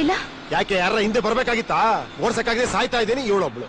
ಇಲ್ಲ. ಯಾಕೆ ಯಾರ ಹಿಂದೆ ಬರ್ಬೇಕಾಗಿತ್ತಾ? ಓಡ್ಸಕ್ಕಾಗದೆ ಸಾಯ್ತಾ ಇದ್ದೇನೆ ಇವಳೊಬ್ಳು.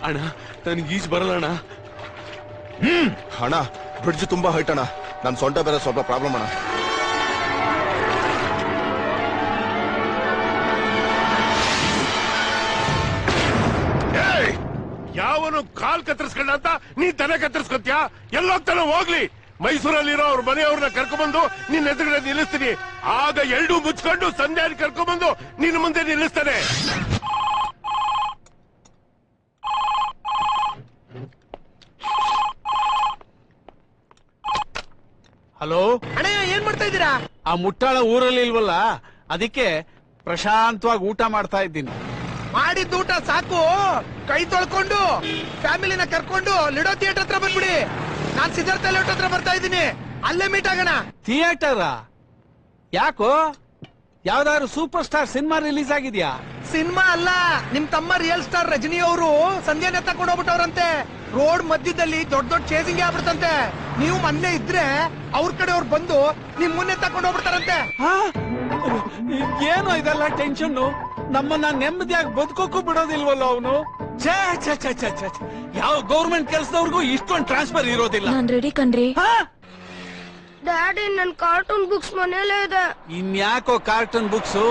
ಅಣ್ಣ ನನಗೆ ಈಜು ಬರಲ್ಲ ಅಣ್ಣ. ಅಣ್ಣ ಬ್ರಿಡ್ಜ್ ತುಂಬಾ ಹೈಟ್ ಅಣ್ಣ. ನನ್ ಸೊಂಟ ಬೇರೆ ಸ್ವಲ್ಪ ಪ್ರಾಬ್ಲಮ್ ಅಣ್ಣ. ಯಾವನು ಕಾಲ್ ಕತ್ತರಿಸ್ಕೊಂಡ ಅಂತ ನೀ ತಲೆ ಕತ್ತರಿಸ್ಕೊತ್ಯಾ? ಎಲ್ಲೋಗ್ತಾನೆ ಹೋಗ್ಲಿ. ಮೈಸೂರಲ್ಲಿರೋ ಅವ್ರ ಮನೆಯವ್ರನ್ನ ಕರ್ಕೊಂಡ್ಬಂದು ನಿನ್ನ ಎದುರುಗಡೆ ನಿಲ್ಲಿಸ್ತೀನಿ. ಆಗ ಎರಡು ಮುಚ್ಕೊಂಡು ಸಂಧ್ಯಾ ಕರ್ಕೊಂಡ್ಬಂದು ನಿನ್ನ ಮುಂದೆ ನಿಲ್ಲಿಸ್ತಾನೆ. ಹಲೋ ಅಣ್ಣ, ಏನ್ ಮಾಡ್ತಾ ಇದ್ದೀರಾ? ಆ ಮುಟ್ಟಾಳ ಊರಲ್ಲಿ ಇಲ್ವಲ್ಲ, ಅದಕ್ಕೆ ಪ್ರಶಾಂತವಾಗಿ ಊಟ ಮಾಡ್ತಾ ಇದ್ದೀನಿ. ಮಾಡಿದ ಊಟ ಸಾಕು, ಕೈ ತೊಳ್ಕೊಂಡು ಫ್ಯಾಮಿಲಿನ ಕರ್ಕೊಂಡು ಲಿಡೋ ಥಿಯೇಟರ್ ಹತ್ರ ಬಂದ್ಬಿಡಿ. ನಾನ್ ಸಿದ್ಧಾರ್ಥ ಲೇಔಟ್ ಹತ್ರ ಬರ್ತಾ ಇದ್ದೀನಿ, ಅಲ್ಲೇ ಮೀಟ್ ಆಗೋಣ. ಥಿಯೇಟರ್ ಯಾಕೋ? ಯಾವ್ದಾದ್ರು ಸೂಪರ್ ಸ್ಟಾರ್ ಸಿನಿಮಾ ರಿಲೀಸ್ ಆಗಿದ್ಯಾ? ಸಿನಿಮಾ ಅಲ್ಲ, ನಿಮ್ ತಮ್ಮ ರಿಯಲ್ ಸ್ಟಾರ್ ರಜನಿ ಅವರು ಸಂಧ್ಯಾನ ತಕೊಂಡು ಹೋಗ್ಬಿಟ್ಟವ್ರಂತೆ. ರೋಡ್ ಮಧ್ಯದಲ್ಲಿ ದೊಡ್ಡ ದೊಡ್ಡ ಚೇಸಿಂಗ್ ಆಗ್ಬಿಡ್ತಂತೆ. ನೀವು ಮೊನ್ನೆ ಇದ್ರೆ ಅವ್ರ ಕಡೆ ಅವ್ರು ಬಂದು ನಿಮ್ ಮುನ್ನೆ ತಕೊಂಡು ಹೋಗ್ಬಿಡ್ತಾರಂತೆ. ಏನು ಇದೆಲ್ಲ ಟೆನ್ಷನ್? ನಮ್ಮನ್ನ ನೆಮ್ಮದಿಯಾಗಿ ಬದುಕೋಕ್ಕೂ ಬಿಡೋದಿಲ್ವಲ್ಲ ಅವನು. ಯಾವ ಗೌರ್ಮೆಂಟ್ ಕೆಲಸದವ್ರಿಗೂ ಇಷ್ಟೊಂದು ಟ್ರಾನ್ಸ್ಫರ್ ಇರೋದಿಲ್ಲ. ನಾನ್ ರೆಡಿ ಕಣ್ರಿ. ಡ್ಯಾಡಿ, ನನ್ ಕಾರ್ಟೂನ್ ಬುಕ್ಸ್ ಮನೇಲೇ ಇದೆ. ಇನ್ಯಾಕೋ ಕಾರ್ಟೂನ್ ಬುಕ್ಸ್?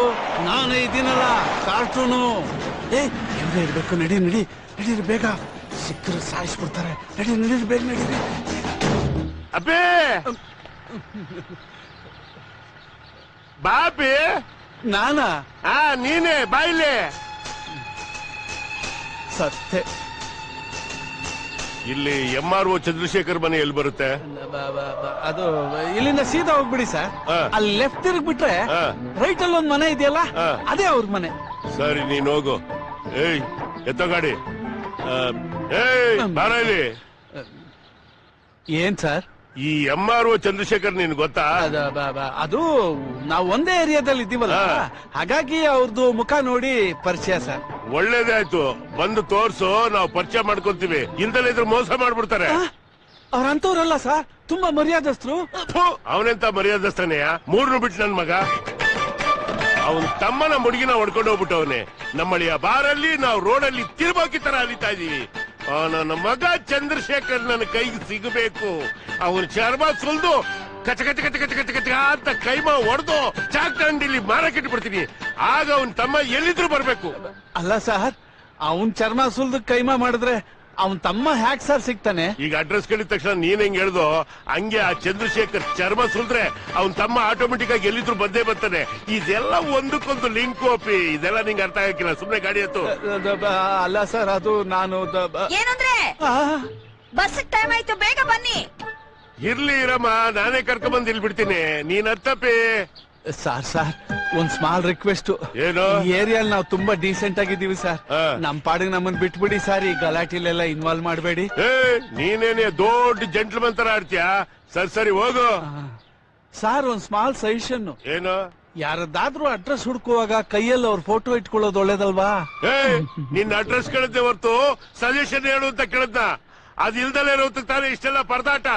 ನಾನು ಇದೀನಲ್ಲ ಕಾರ್ಟೂನು. ಇರ್ಬೇಕು. ನಡೀರಿ ಬೇಗ, ಸಿಕ್ಕರು ಸಾಯಿಸ್ಬಿಡ್ತಾರೆ. ನಡೀರಿ ಬೇಗ ನಡೀರಿ. ಅಬ್ಬೇ ಬಾಬಿ, ನಾನಾ? ನೀನೇ ಬಾಯಿಲೆ. ಸತ್ಯ. ಇಲ್ಲಿ MRO ಚಂದ್ರಶೇಖರ್ ಮನೆ ಎಲ್ಲಿ ಬರುತ್ತೆ? ಅದು ಇಲ್ಲಿಂದ ಸೀದಾ ಹೋಗ್ಬಿಡಿ ಸರ್. ಅಲ್ಲಿ ಲೆಫ್ಟ್ ತಿರುಗ್ಬಿಟ್ರೆ ರೈಟ್ ಅಲ್ಲಿ ಒಂದ್ ಮನೆ ಇದೆಯಲ್ಲ, ಅದೇ ಅವ್ರ ಮನೆ. ಸರಿ, ನೀನ್ ಹೋಗು. ಏಯ್ ಎತ್ತ ಗಾಡಿ. ಬಾರ ಇಲ್ಲಿ. ಏನ್ ಸರ್? ಈ MRO ಚಂದ್ರಶೇಖರ್ ನಿನ್ ಗೊತ್ತಾ? ಅದು ನಾವು ಒಂದೇ ಏರಿಯಾದಲ್ಲಿ ಇದ್ದೀವಲ್ಲ, ಹಾಗಾಗಿ ಅವ್ರದ್ದು ಮುಖ ನೋಡಿ ಪರಿಚಯ ಸರ್. ಒಳ್ಳೇದೇ ಆಯ್ತು, ಬಂದು ತೋರ್ಸು, ನಾವು ಪರಿಚಯ ಮಾಡ್ಕೊಂತೀವಿ. ಇಂದಲೇ ಇದ್ರೆ ಮೋಸ ಮಾಡ್ಬಿಡ್ತಾರೆ. ಅವ್ರಂತವ್ರಲ್ಲ ಸರ್, ತುಂಬಾ ಮರ್ಯಾದಸ್ಥರು. ಅವನೆಂತ ಮರ್ಯಾದಸ್ಥಾನೆಯ? ಮೂರ್ನು ಬಿಟ್ಟು ನನ್ ಮಗ. ಅವನ್ ತಮ್ಮನ ಮುಡುಗಿನ ಹೊಡ್ಕೊಂಡು ಹೋಗ್ಬಿಟ್ಟವನೆ. ನಮ್ಮಳಿಯ ಬಾರಲ್ಲಿ ನಾವು ರೋಡಲ್ಲಿ ತಿರ್ಬೋಕಿ ತರ ಅಲಿತಾ ಇದೀವಿ. ನನ್ನ ಮಗ ಚಂದ್ರಶೇಖರ್ ನನ್ನ ಕೈಗೆ ಸಿಗಬೇಕು. ಅವನ ಚರ್ಮ ಸುಲ್ದು ಕಚ ಕಚ ಕಚ ಕಚ ಕಚ ಕಚ ಅಂತ ಕೈಮಾ ಹೊಡೆದು ಚಾಕ್ಟಂಡಿಲಿ ಮಾರಕ್ಕಿಟ್ಬಿಡ್ತೀನಿ. ಆಗ ಅವನ್ ತಮ್ಮ ಎಲ್ಲಿದ್ರು ಬರ್ಬೇಕು. ಅಲ್ಲ ಸರ್, ಅವನ್ ಚರ್ಮ ಸುಲ್ದು ಕೈಮಾ ಮಾಡಿದ್ರೆ ಅವನ್ ತಮ್ಮ ಹ್ಯಾಕ್ ಸರ್ ಸಿಗ್ತಾನೆ? ಈಗ ಅಡ್ರೆಸ್ ಕೇಳಿದ ತಕ್ಷಣ ನೀನ್ ಹೆಂಗ್ ಹೇಳ್ದೋ ಹಂಗೆ ಆ ಚಂದ್ರಶೇಖರ್ ಚರ್ಮ ಸುಲ್ದ್ರೆ ಅವನ್ ತಮ್ಮ ಆಟೋಮೆಟಿಕ್ ಆಗಿ ಎಲ್ಲಿದ್ರು ಬಂದೇ ಬರ್ತಾನೆ. ಇದೆಲ್ಲ ಒಂದಕ್ಕೊಂದು ಲಿಂಕ್ ಓಪಿ. ಇದೆಲ್ಲ ನಿಂಗೆ ಅರ್ಥ ಆಗಿಲ್ಲ. ಸುಮ್ನೆ ಗಾಡಿ ಹತ್ತು. ಅಲ್ಲ ಸರ್, ಅದು ನಾನು ಏನಂದ್ರೆ ಬಸ್ ಟೈಮ್ ಆಯ್ತು, ಬೇಗ ಬನ್ನಿ. ಇರ್ಲಿ ಇರಮ್ಮ, ನಾನೇ ಕರ್ಕೊಂಡ್ ಬಂದು ಇಲ್ಲಿ ಬಿಡ್ತೀನಿ. ನೀನ್ ಹತ್ತಪ್ಪಿ. ಸರ್ ಒಂದ್ ಸ್ಮಾಲ್ ರಿಕ್ವೆಸ್ಟ್. ಏನು? ಈ ಏರಿಯಲ್ಲಿ ನಾವು ತುಂಬಾ ಡೀಸೆಂಟ್ ಆಗಿದ್ದೀವಿ ಸರ್. ನಮ್ ಪಾಡಿಗೆ ನಮ್ಮನ್ ಬಿಟ್ಬಿಡಿ ಸರ್. ಈ ಗಲಾಟಿಲೆಲ್ಲ ಇನ್ವಾಲ್ವ್ ಮಾಡಬೇಡಿ. ನೀನೇನೆ ದೊಡ್ಡ ಜೆಂಟ್ಲ್ಮನ್ ತರ ಆಡ್ತೀಯಾ? ಸರಿ ಹೋಗು. ಸರ್ ಒಂದ್ ಸ್ಮಾಲ್ ಸಜೆಷನ್. ಏನು? ಯಾರದ್ದಾದ್ರೂ ಅಡ್ರೆಸ್ ಹುಡುಕುವಾಗ ಕೈಯಲ್ಲಿ ಅವ್ರ ಫೋಟೋ ಇಟ್ಕೊಳ್ಳೋದು ಒಳ್ಳೇದಲ್ವಾ? ನಿನ್ನ ಅಡ್ರೆಸ್ ಕೇಳಿದ್ದೆ ಹೊರ್ತು ಸಜೆಷನ್ ಹೇಳು ಅಂತ ಕೇಳಿದ್ನ. ಅದಿಲ್ದಲೇ ಇರೋದಕ್ಕೆ ತಾನೇ ಇಷ್ಟೆಲ್ಲ ಪರದಾಟ.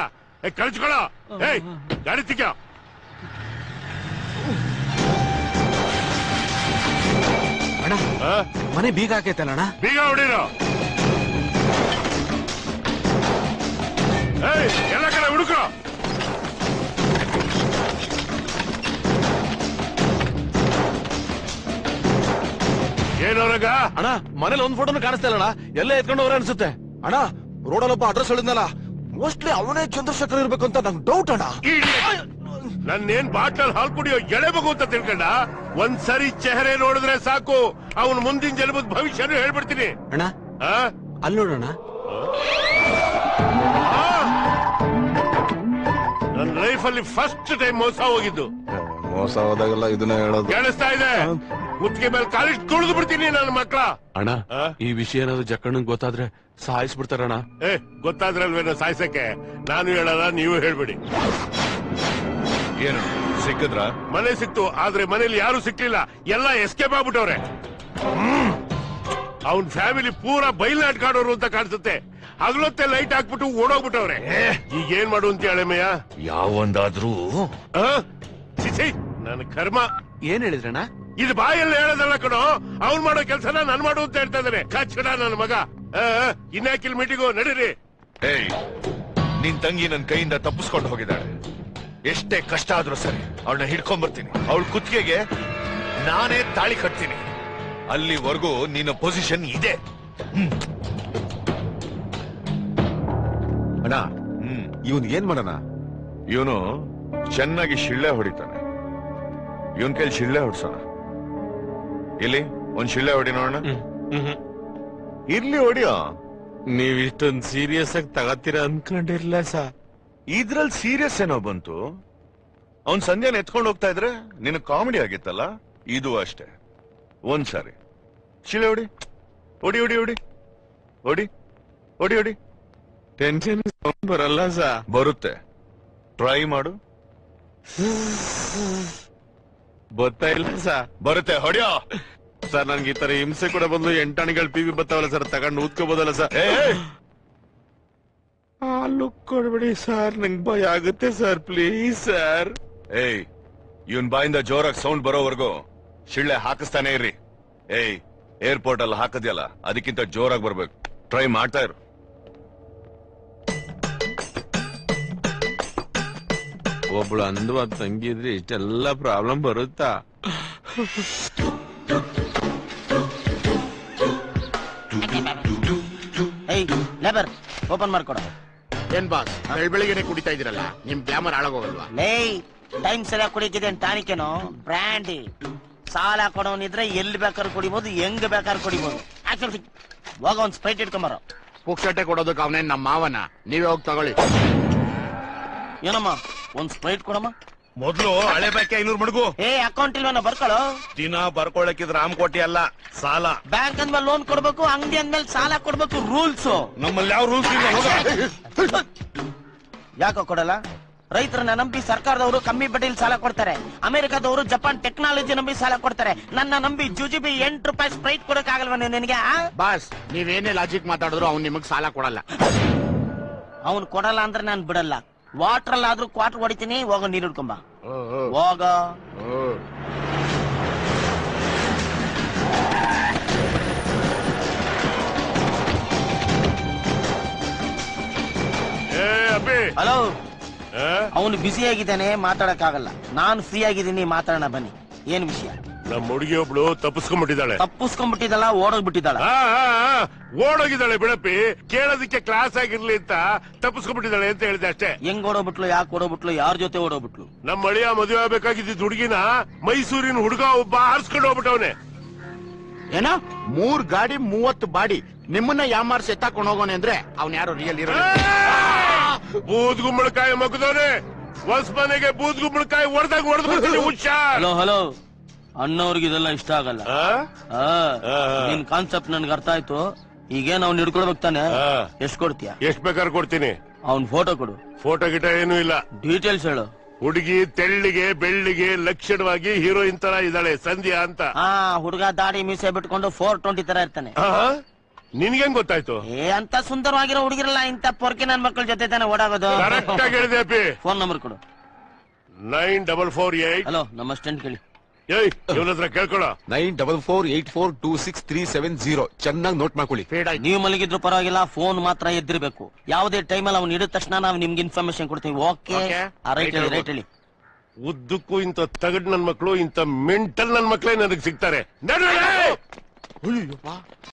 ಕಳ್ಸ್ಕೊಳ. ಗಾಡಿ ತಿಕ್ಕ. ಅಣ್ಣ ಮನೆ ಬೀಗ ಹಾಕೈತಲ್ಲ ಅಣ್ಣ. ಬೀಗ ಹೊಡಿರೋ ಎಲ್ಲ ಕಡೆ ಹುಡುಕ್ರೋ. ಏನೋರಗ ಅಣ್ಣ ಮನೇಲಿ ಒಂದ್ ಫೋಟೋನು ಕಾಣಿಸ್ತಾ ಇಲ್ಲ ಅಣ್ಣ, ಎಲ್ಲ ಎತ್ಕೊಂಡು ಹೋಗ್ರೆ ಅನ್ಸುತ್ತೆ. ಅಣ್ಣ ರೋಡಲ್ಲೊಬ್ಬ ಅಡ್ರೆಸ್ ಹೇಳಿದ್ನಲ್ಲ, ಮೋಸ್ಟ್ಲಿ ಅವನೇ ಚಂದ್ರಶೇಖರ್ ಇರ್ಬೇಕು ಅಂತ ನಂಗೆ ಡೌಟ್ ಅಣ್ಣ. ನನ್ನೇನ್ ಬಾಟ್ಲಲ್ಲಿ ಹಾಲ್ ಕುಡಿಯೋ ಎಳೆ ಮಗು ಅಂತ ತಿಳ್ಕೊಂಡ. ಒಂದ್ಸರಿ ಚೆಹರೆ ನೋಡಿದ್ರೆ ಸಾಕು, ಅವನ್ ಮುಂದಿನ ಜನ್ಮದ ಭವಿಷ್ಯನೂ ಹೇಳ್ಬಿಡ್ತೀನಿ. ಅಣ್ಣ ಅಲ್ಲಿ ನೋಡೋಣ. ನನ್ನ ಲೈಫ್ ಅಲ್ಲಿ ಫಸ್ಟ್ ಟೈಮ್ ಮೋಸ ಹೋಗಿದ್ದು. ಮೋಸ ಹೋದಾಗೆಲ್ಲ ಇದನ್ನ ಹೇಳೋದು ಕೇಳಿಸ್ತಾ ಇದೆ? ಮುತ್ತಿಗೆ ಮೇಲೆ ಕಾಲಿಟ್ಟು ತುಳಿದು ಬಿಡ್ತೀನಿ ನನ್ನ ಮಕ್ಳ. ಅಣ್ಣ ಈ ವಿಷಯ ಏನಾದ್ರು ಜಕ್ಕಣ್ಣಂಗ್ ಗೊತ್ತಾದ್ರೆ ಸಾಯಿಸ್ಬಿಡ್ತಾರಣ್ಣ. ಗೊತ್ತಾದ್ರಲ್ವೇನೋ ಸಾಯ್ಸಕ್ಕೆ. ನಾನು ಹೇಳಲ್ಲ, ನೀವು ಹೇಳ್ಬಿಡಿ. ಏನು ಸಿಕ್ಕಿದ್ರ? ಮನೆ ಸಿಕ್ತು, ಆದ್ರೆ ಮನೇಲಿ ಯಾರು ಸಿಕ್ಲಿಲ್ಲ, ಎಲ್ಲ ಎಸ್ಕೇಪ್ ಆಗ್ಬಿಟ್ಟವ್ರೆ. ಅವನ್ ಫ್ಯಾಮಿಲಿ ಪೂರಾ ಬಯಲ್ನಾಟ್ಕಾಡೋರು ಅಂತ ಕಾಣಿಸುತ್ತೆ. ಹಗಲೊತ್ತೆ ಲೈಟ್ ಹಾಕ್ಬಿಟ್ಟು ಓಡೋಗ್ಬಿಟ್ಟವ್ರೆ. ಈಗ ಏನ್ ಮಾಡು ಅಂತ ಹೇಳಮಯ್ಯ? ಯಾವೊಂದಾದ್ರೂ ನನ್ನ ಕರ್ಮ. ಏನ್ ಹೇಳಿದ್ರಣ್ಣ? ಇದು ಬಾಯಲ್ಲಿ ಹೇಳೋದಲ್ಲ ಕಣೋ, ಅವ್ನ್ ಮಾಡೋ ಕೆಲ್ಸನ ನನ್ ಮಾಡು ಅಂತ ಹೇಳ್ತಾ ಇದಾರೆ. ಕಚ್ಚಡ ನನ್ನ ಮಗ. ಇನ್ಯಾಕಿಲ್ ಮೀಟಿಂಗು ನಡೀರಿ. ಏಯ್, ನಿನ್ ತಂಗಿ ನನ್ ಕೈಯಿಂದ ತಪ್ಪಿಸ್ಕೊಂಡು ಹೋಗಿದ್ದಾಳೆ. ಎಷ್ಟೇ ಕಷ್ಟ ಆದ್ರೂ ಸರಿ ಅವಳನ್ನ ಹಿಡ್ಕೊಂಡ್ ಬರ್ತೀನಿ. ಅವಳ ಕುತ್ತಿಗೆಗೆ ನಾನೇ ತಾಳಿ ಕಟ್ತೀನಿ. ಅಲ್ಲಿವರೆಗೂ ನಿನ್ನ ಪೊಸಿಷನ್ ಇದೆ. ಅಣ್ಣ ಇವನ್ ಏನ್ ಮಾಡೋಣ? ಇವನು ಚೆನ್ನಾಗಿ ಶಿಳ್ಳೆ ಹೊಡಿತಾನೆ. ಇವನ್ ಕೈಲಿ ಶಿಳ್ಳೆ ಹೊಡ್ಸೋಣ. ಇಲ್ಲಿ ಒಂದ್ ಶಿಳ್ಳೆ ಹೊಡಿ ನೋಡೋಣ. ಇರ್ಲಿ ಹೊಡಿಯೋ. ನೀವ್ ಇಷ್ಟೊಂದ್ ಸೀರಿಯಸ್ ಆಗಿ ತಗತ್ತೀರ ಅನ್ಕೊಂಡಿರ್ಲ ಸಾ. ಇದ್ರಲ್ಲಿ ಸೀರಿಯಸ್ ಏನೋ ಬಂತು. ಅವನ್ ಸಂಧ್ಯಾನ ಎತ್ಕೊಂಡು ಹೋಗ್ತಾ ಇದ್ರೆ ನಿನ್ ಕಾಮಿಡಿ ಆಗಿತ್ತಲ್ಲ, ಇದು ಅಷ್ಟೇ. ಒಂದ್ಸಾರಿ ಶಿಲೆ ಹೊಡಿ. ಹೊಡಿ ಹೊಡಿ ಹೊಡಿ ಹೊಡಿ ಹೊಡಿ ಹೊಡಿ. ಟೆನ್ಷನ್ ಬರಲ್ಲ ಸಾ? ಬರುತ್ತೆ, ಟ್ರೈ ಮಾಡು. ಗೊತ್ತಾ ಇಲ್ಲ ಸಾ? ಬರುತ್ತೆ, ಹೊಡಿಯೋ. ಸರ್ ನನ್ಗೆ ಈ ತರ ಹಿಂಸೆ ಕೂಡ ಬಂದು 8 ಅಣಿಗಳು ಪಿವಿ ಬರ್ತಾವಲ್ಲ ಸರ್, ತಗೊಂಡು ಊದ್ಕೋಬೋದಲ್ಲ ಸರ್? ಲುಕ್ ಕೊಡ್ಬಿಡಿ ಸರ್, ನಂಗೆ ಭಯ ಆಗುತ್ತೆ ಸರ್, ಪ್ಲೀಸ್ ಸರ್. ಏಯ್, ಇವನ್ ಬಾಯಿಂದ ಜೋರಾಗಿ ಸೌಂಡ್ ಬರೋವರೆಗೂ ಶಿಳ್ಳೆ ಹಾಕಿಸ್ತಾನೆ ಇರ್ರಿ. ಏಯ್, ಏರ್ಪೋರ್ಟ್ ಅಲ್ಲಿ ಹಾಕದ್ಯಲ್ಲ, ಅದಕ್ಕಿಂತ ಜೋರಾಗಿ ಬರ್ಬೇಕು. ಟ್ರೈ ಮಾಡ್ತಾ ಇರು. ಒಬ್ಳು ಅಂದವಾದ ತಂಗಿದ್ರೆ ಇಷ್ಟೆಲ್ಲ ಪ್ರಾಬ್ಲಮ್ ಬರುತ್ತಾ? ಲೇಬರ್ ಓಪನ್ ಮಾಡ್ಕೊಡ. ಏನ್ ಬಾಸ್ ಬೆಳಬೆಳಿಗ್ಗೆ ಕುಡಿತಾ ಇದೀರಲ್ಲ, ನಿಮ್ ಗ್ಲಾಮರ್ ಹಾಳಾಗೋಗಲ್ವಾ? ಟೈಮ್ ಸರಿಯಾಗಿ ಕುಡಿತಿದೆ ಟಾನಿಕೇನು ಬ್ರ್ಯಾಂಡಿ. ಸಾಲ ಕೊಡೋನಿದ್ರೆ ಎಲ್ಲಿ ಬೇಕಾದ್ರೂ ಕುಡಿಬಹುದು, ಹೆಂಗ್ ಬೇಕಾದ್ರೂ ಕುಡಿಬಹುದು. ಹೋಗ ಒಂದ್ ಸ್ಪ್ರೈಟ್ ಇಟ್ಕೊಂಬಾರ. ಪುಕ್ಷಟೆ ಕೊಡೋದಕ್ಕೆ ಅವನೇನ್ ನಮ್ಮ ಮಾವನ, ನೀವೇ ಹೋಗಿ ತಗೊಳ್ಳಿ. ಏನಮ್ಮ ಒಂದ್ ಸ್ಪ್ರೈಟ್ ಕೊಡಮ್ಮ. ಮೊದ್ಲು ಹಳೆ ಬಾಕಿ 500 ಮಡಗು. ಅಕೌಂಟ್ ಇಲ್ವೇನ ಬರ್ಕೊಳ್ಳೋ. ದಿನ ಬರ್ಕೊಳಕಿದ್ರೆ ರಾಮಕೋಟಿ ಅಲ್ಲ, ಸಾಲ. ಬ್ಯಾಂಕ್ ಅಂದ್ಮೇಲೆ ಲೋನ್ ಕೊಡ್ಬೇಕು, ಅಂಗಡಿ ಅಂದ್ಮೇಲೆ ಸಾಲ ಕೊಡ್ಬೇಕು, ರೂಲ್ಸ್. ನಮ್ಮಲ್ಲಿ ಯಾವ ರೂಲ್ಸ್ ಇಲ್ಲ. ಯಾಕೋ ಕೊಡಲ್ಲ? ರೈತರನ್ನ ನಂಬಿ ಸರ್ಕಾರದವರು ಕಮ್ಮಿ ಬಡ್ಡಿಲಿ ಸಾಲ ಕೊಡ್ತಾರೆ. ಅಮೆರಿಕದವರು ಜಪಾನ್ ಟೆಕ್ನಾಲಜಿ ನಂಬಿ ಸಾಲ ಕೊಡ್ತಾರೆ. ನನ್ನ ನಂಬಿ ಜುಜುಬಿ 8 ರೂಪಾಯಿ ಸ್ಪ್ರೈಟ್ ಕೊಡಕ್ ಆಗಲ್ವ ನಿನಗೆ? ಬಾಸ್ ನೀವೇನೇ ಲಾಜಿಕ್ ಮಾತಾಡಿದ್ರು ಅವ್ನು ನಿಮಗ್ ಸಾಲ ಕೊಡಲ್ಲ. ಅವ್ನು ಕೊಡಲ್ಲ ಅಂದ್ರೆ ನಾನು ಬಿಡಲ್ಲ. ವಾಟರ್ ಅಲ್ಲಾದ್ರೂ ಕ್ವಾರ್ಟರ್ ಹೊಡಿತೀನಿ. ಹೋಗ ನೀರು ಹಿಡ್ಕೊಂಬ. ಹೋಗ. ಹಲೋ, ಅವನು ಬ್ಯುಸಿ ಆಗಿದ್ದಾನೆ, ಮಾತಾಡಕ್ ಆಗಲ್ಲ. ನಾನು ಫ್ರೀ ಆಗಿದ್ದೀನಿ, ಮಾತಾಡೋಣ ಬನ್ನಿ. ಏನ್ ವಿಷಯ? ನಮ್ಮ ಹುಡುಗಿ ಒಬ್ಳು ತಪ್ಪಿಸ್ಕೊಂಡ್ಬಿಟ್ಟಿದ್ದಾಳೆ. ತಪ್ಪಿಸ್ಕೊಂಡ್ಬಿಟ್ಟಿದ್ದಾಳ? ಓಡೋಗ್ಬಿಟ್ಟಿದ್ದಾಳ? ಓಡೋಗಿದ್ದಾಳೆ ಬಿಡಪ್ಪಿ. ಕೇಳೋದಕ್ಕೆ ಕ್ಲಾಸ್ ಆಗಿರ್ಲಿ ಅಂತ ತಪ್ಪಿಸ್ಕೊಂಡ್ಬಿಟ್ಟಿದ್ದಾಳೆ ಅಂತ ಹೇಳಿದೆ ಅಷ್ಟೇ. ಹೆಂಗ್ ಓಡೋಗ್ಬಿಟ್ಲು? ಯಾಕೆ ಓಡೋಗ್ಬಿಟ್ಲು? ಯಾರ ಜೊತೆ ಓಡೋಗ್ಬಿಟ್ಲು? ನಮ್ಮ ಅಳಿಯ ಮದುವೆ ಆಗ್ಬೇಕಾಗಿದ್ದ ಹುಡುಗಿನ ಮೈಸೂರಿನ ಹುಡುಗ ಒಬ್ಬ ಹಾರಿಸ್ಕೊಂಡು ಹೋಗ್ಬಿಟ್ಟವನೆ. ಏನ 3 ಗಾಡಿ 30 ಬಾಡಿ ನಿಮ್ಮನ್ನ ಯಾಮಾರ್ಸಿ ಎತ್ತಾಕೊಂಡು ಹೋಗೋನೆ ಅಂದ್ರೆ ಅವ್ನ್ ಯಾರು ರಿಯಲ್ ಇರೋ? ಬೂದ್ ಗುಂಬಳಕಾಯಿ ಮಗದವನೆ. ಹೊಸ ಮನೆಗೆ ಬೂದ್ ಗುಂಬಳಕಾಯಿ ಹೊಡೆದಾಗ ಹೊಡೆದ್ಬಿಡ್ತೀನಿ. ಹುಷಾರ್. ಹಲೋ ಹಲೋ, ಅಣ್ಣವ್ರಿಗೆ ಇದೆಲ್ಲ ಇಷ್ಟ ಆಗಲ್ಲ. ನಿನ್ ಕಾನ್ಸೆಪ್ಟ್ ನನ್ಗೆ ಅರ್ಥ ಆಯ್ತು. ಈಗೇನ್ ಅವ್ನ್ ಹಿಡ್ಕೊಡ್ಬೇಕು ತಾನೆ? ಎಷ್ಟ್ ಕೊಡ್ತೀಯ? ಎಷ್ಟ್ ಬೇಕಾದ್ರೆ ಕೊಡ್ತೀನಿ. ಅವ್ನ್ ಫೋಟೋ ಕೊಡು. ಫೋಟೋ ಗಿಟ ಏನೂ ಇಲ್ಲ. ಡೀಟೇಲ್ಸ್ ಹೇಳು. ಹುಡುಗಿ ತೆಳ್ಳಿಗೆ ಬೆಳ್ಳಿಗೆ ಲಕ್ಷಣವಾಗಿ ಹೀರೋಯಿನ್ ತರ ಇದ್ದಾಳೆ, ಸಂಧ್ಯಾ ಅಂತ. ಹುಡುಗ ದಾಡಿ ಮೀಸೆ ಬಿಟ್ಕೊಂಡು 420 ತರ ಇರ್ತಾನೆ. ನಿನ್ಗೆಂಗ್ ಗೊತ್ತಾಯ್ತು? ಅಂತ ಸುಂದರವಾಗಿರೋ ಹುಡುಗಿರಲ್ಲ ಇಂತ ಪೊರ್ಕೆ ನನ್ ಮಕ್ಕಳ ಜೊತೆ ತಾನೆ ಓಡಾಗೋದು. ಕರೆಕ್ಟ್ ಆಗಿ ಹೇಳಿದೆ ಅಪ್ಪಿ. ಫೋನ್ ನಂಬರ್ ಕೊಡು. 9448. ಹಲೋ, ನಮ್ಮ ಅಸ್ಟೆಂಟ್ ಕೇಳಿ. ಏಯ್ ಇವನ ಹತ್ರ ಕೇಳ್ಕೊಳ 9448426370 ಚೆನ್ನಾಗಿ ನೋಟ್ ಮಾಡ್ಕೊಳ್ಳಿ. ನೀವು ಮಲಗಿದ್ರು ಪರವಾಗಿಲ್ಲ, ಫೋನ್ ಮಾತ್ರ ಎದ್ದಿರ್ಬೇಕು. ಯಾವುದೇ ಟೈಮಲ್ಲಿ ಅವ್ನು ಹಿಡಿದ ತಕ್ಷಣ ನಾವು ನಿಮ್ಗೆ ಇನ್ಫಾರ್ಮೇಶನ್ ಕೊಡ್ತೀವಿ. ಓಕೆ ರೈಟ್ ಹೇಳಿ, ರೈಟ್ ಹೇಳಿ. ಉದ್ದಕ್ಕೂ ಇಂಥ ತಗಡ್ ನನ್ ಮಕ್ಳು, ಇಂಥ ಮೆಂಟಲ್ ನನ್ ಮಕ್ಳೇ ನನಗ್ ಸಿಗ್ತಾರೆ.